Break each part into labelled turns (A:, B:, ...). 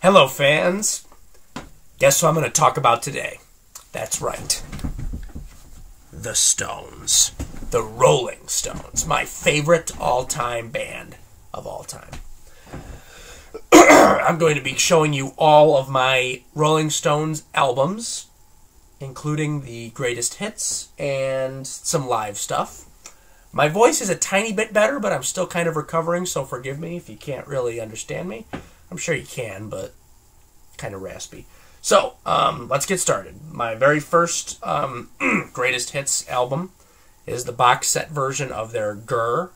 A: Hello, fans. Guess what I'm going to talk about today? That's right. The Stones. The Rolling Stones. My favorite all-time band of all time. I'm going to be showing you all of my Rolling Stones albums, including the greatest hits and some live stuff. My voice is a tiny bit better, but I'm still kind of recovering, so forgive me if you can't really understand me. I'm sure you can, but kind of raspy. So, let's get started. My very first greatest hits album is the box set version of their Grr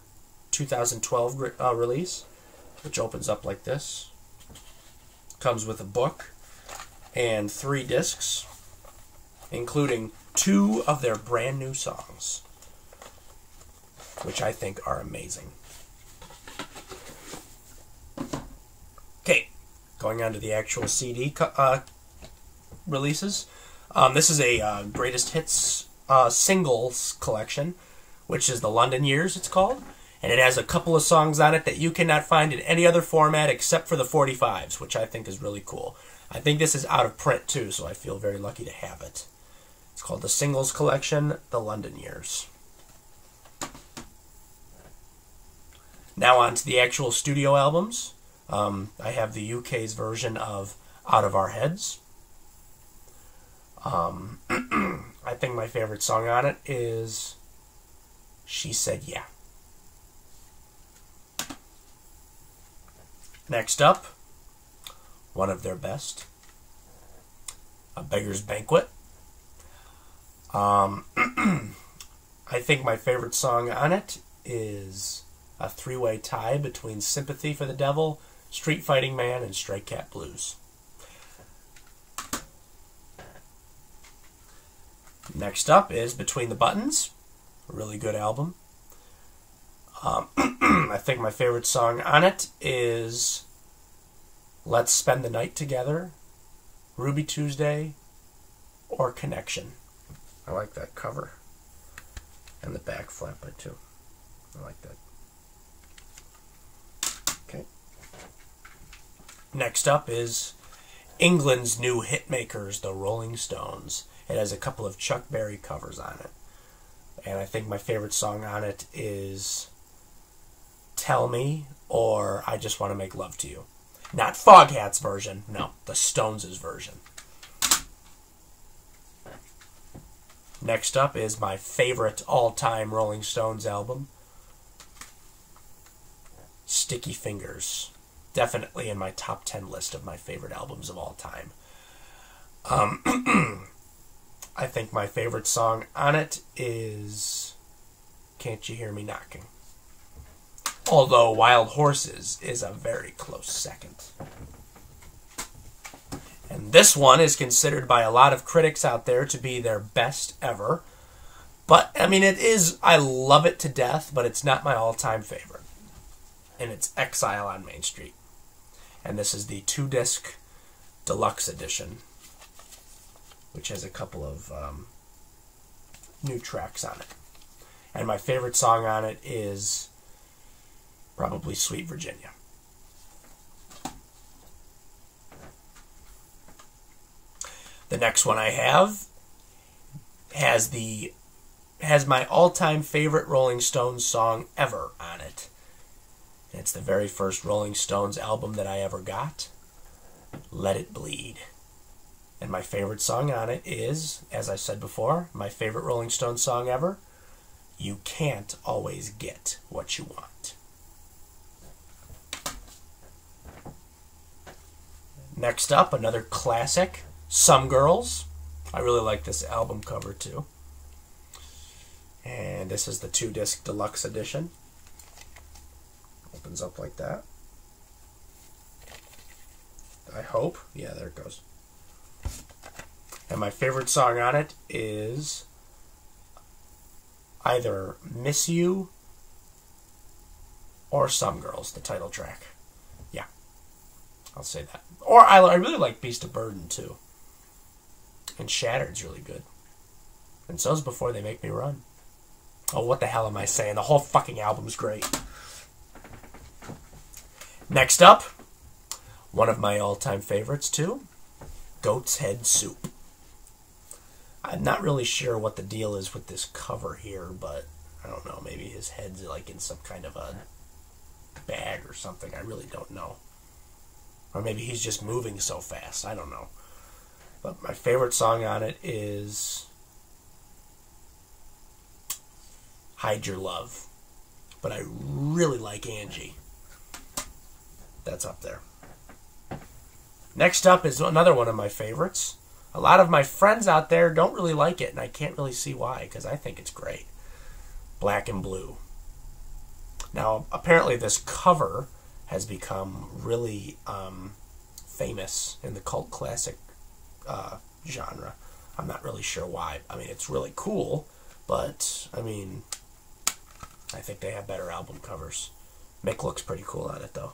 A: 2012 release, which opens up like this. Comes with a book and 3 discs, including 2 of their brand new songs, which I think are amazing. Okay, going on to the actual CD releases. This is a greatest hits singles collection, which is the London Years, it's called. And it has a couple of songs on it that you cannot find in any other format except for the 45s, which I think is really cool. I think this is out of print too, so I feel very lucky to have it. It's called the Singles Collection, the London Years. Now on to the actual studio albums. I have the UK's version of Out of Our Heads. I think my favorite song on it is She Said Yeah. Next up, one of their best, A Beggar's Banquet. I think my favorite song on it is a 3-way tie between Sympathy for the Devil, Street Fighting Man, and Stray Cat Blues. Next up is Between the Buttons, a really good album. I think my favorite song on it is Let's Spend the Night Together, Ruby Tuesday, or Connection. I like that cover. And the back flap too. I like that. Okay. Next up is England's new hitmakers, the Rolling Stones. It has a couple of Chuck Berry covers on it. And I think my favorite song on it is Tell Me, or I Just Want to Make Love to You. Not Foghat's version, no, the Stones' version. Next up is my favorite all-time Rolling Stones album, Sticky Fingers. Definitely in my top 10 list of my favorite albums of all time. I think my favorite song on it is Can't You Hear Me Knocking. Although Wild Horses is a very close second. And this one is considered by a lot of critics out there to be their best ever. But, I mean, it is, I love it to death, but it's not my all-time favorite. And it's Exile on Main Street. And this is the 2-disc deluxe edition, which has a couple of new tracks on it. And my favorite song on it is probably Sweet Virginia. The next one I have has my all-time favorite Rolling Stones song ever on it. It's the very first Rolling Stones album that I ever got, Let It Bleed. And my favorite song on it is, as I said before, my favorite Rolling Stones song ever, You Can't Always Get What You Want. Next up, another classic, Some Girls. I really like this album cover too. And this is the 2-disc deluxe edition. Opens up like that. I hope. Yeah, there it goes. And my favorite song on it is either Miss You or Some Girls, the title track. Yeah, I'll say that. Or I really like Beast of Burden too. And Shattered's really good. And so's Before They Make Me Run. Oh, what the hell am I saying? The whole fucking album's great. Next up, One of my all-time favorites, too, Goat's Head Soup. I'm not really sure what the deal is with this cover here, but I don't know. Maybe his head's like in some kind of a bag or something. I really don't know. Or maybe he's just moving so fast. I don't know. But my favorite song on it is Hide Your Love. But I really like Angie. That's up there. Next up is another one of my favorites. A lot of my friends out there don't really like it, and I can't really see why, because I think it's great. Black and Blue. Now, apparently this cover has become really famous in the cult classic genre. I'm not really sure why. I mean, it's really cool, but, I mean, I think they have better album covers. Mick looks pretty cool on it, though.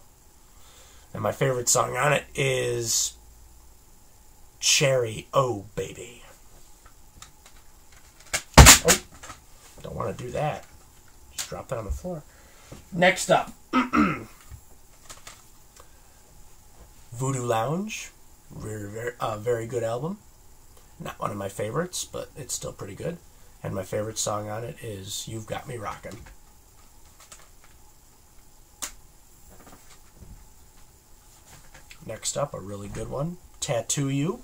A: And my favorite song on it is Cherry Oh Baby. Oh, don't want to do that. Just drop it on the floor. Next up, Voodoo Lounge. Very good album. Not one of my favorites, but it's still pretty good. And my favorite song on it is You've Got Me Rockin'. Next up, a really good one, Tattoo You.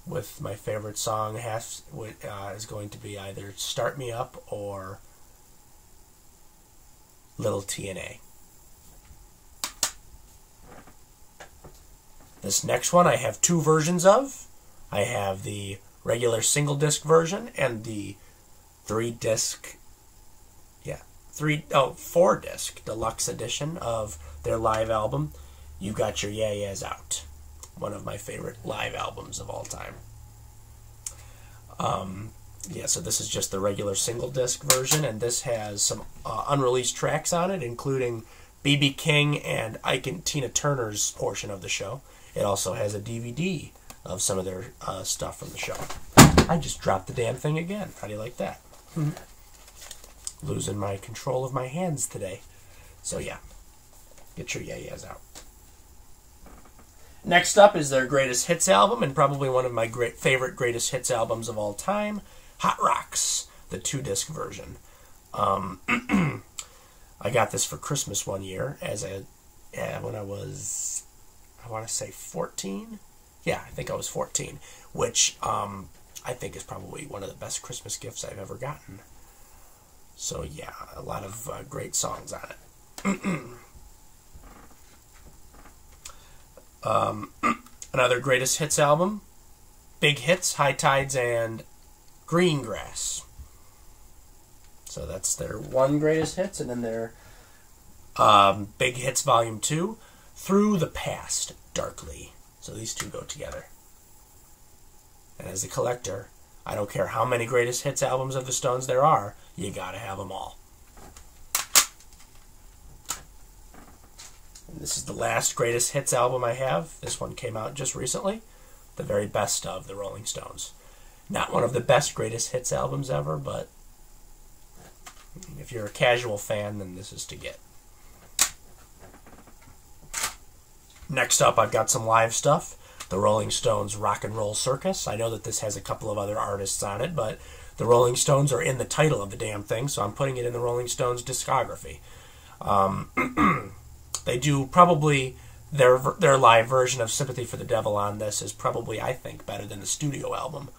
A: With my favorite song is going to be either Start Me Up or Little TNA. This next one I have two versions of. I have the regular single disc version and the 4-disc deluxe edition of their live album, You Got Your Yeah Yeahs Out. One of my favorite live albums of all time. So this is just the regular single disc version, and this has some unreleased tracks on it, including B.B. King and Ike and Tina Turner's portion of the show. It also has a DVD of some of their stuff from the show. I just dropped the damn thing again. How do you like that? Losing my control of my hands today. So yeah, get your yeah-yeahs out. Next up is their greatest hits album, and probably one of my favorite greatest hits albums of all time, Hot Rocks, the 2-disc version. I got this for Christmas one year when I was, I want to say 14. Yeah, I think I was 14, which I think is probably one of the best Christmas gifts I've ever gotten. So yeah, a lot of great songs on it. Another greatest hits album, Big Hits, High Tides, and Green Grass. So that's their one greatest hits, and then their Big Hits Volume 2, Through the Past, Darkly. So these two go together. And as a collector, I don't care how many greatest hits albums of the Stones there are, you gotta have them all. And this is the last greatest hits album I have. This one came out just recently. The very best of the Rolling Stones. Not one of the best greatest hits albums ever, but if you're a casual fan, then this is to get. Next up, I've got some live stuff. The Rolling Stones Rock and Roll Circus. I know that this has a couple of other artists on it, but the Rolling Stones are in the title of the damn thing, so I'm putting it in the Rolling Stones discography. They do probably their live version of Sympathy for the Devil on this is probably, I think, better than the studio album.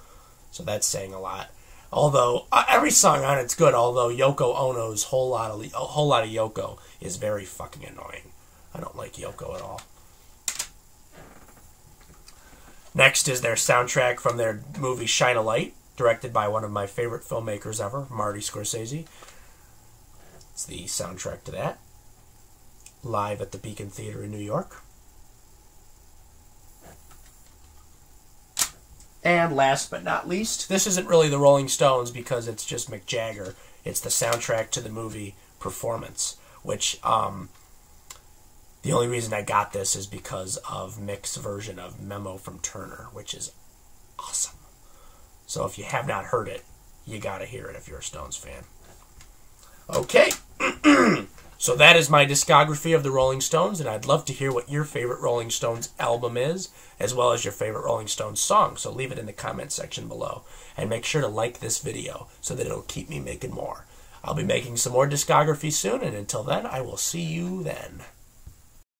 A: So that's saying a lot. Although every song on it's good, although Yoko Ono's whole lot of Yoko is very fucking annoying. I don't like Yoko at all. Next is their soundtrack from their movie Shine a Light, directed by one of my favorite filmmakers ever, Marty Scorsese. It's the soundtrack to that. Live at the Beacon Theater in New York. And last but not least, this isn't really the Rolling Stones because it's just Mick Jagger. It's the soundtrack to the movie Performance, which the only reason I got this is because of Mick's version of Memo from Turner, which is awesome. So if you have not heard it, you gotta hear it if you're a Stones fan. Okay. So that is my discography of the Rolling Stones, and I'd love to hear what your favorite Rolling Stones album is, as well as your favorite Rolling Stones song. So leave it in the comment section below. And make sure to like this video so that it'll keep me making more. I'll be making some more discography soon, and until then, I will see you then.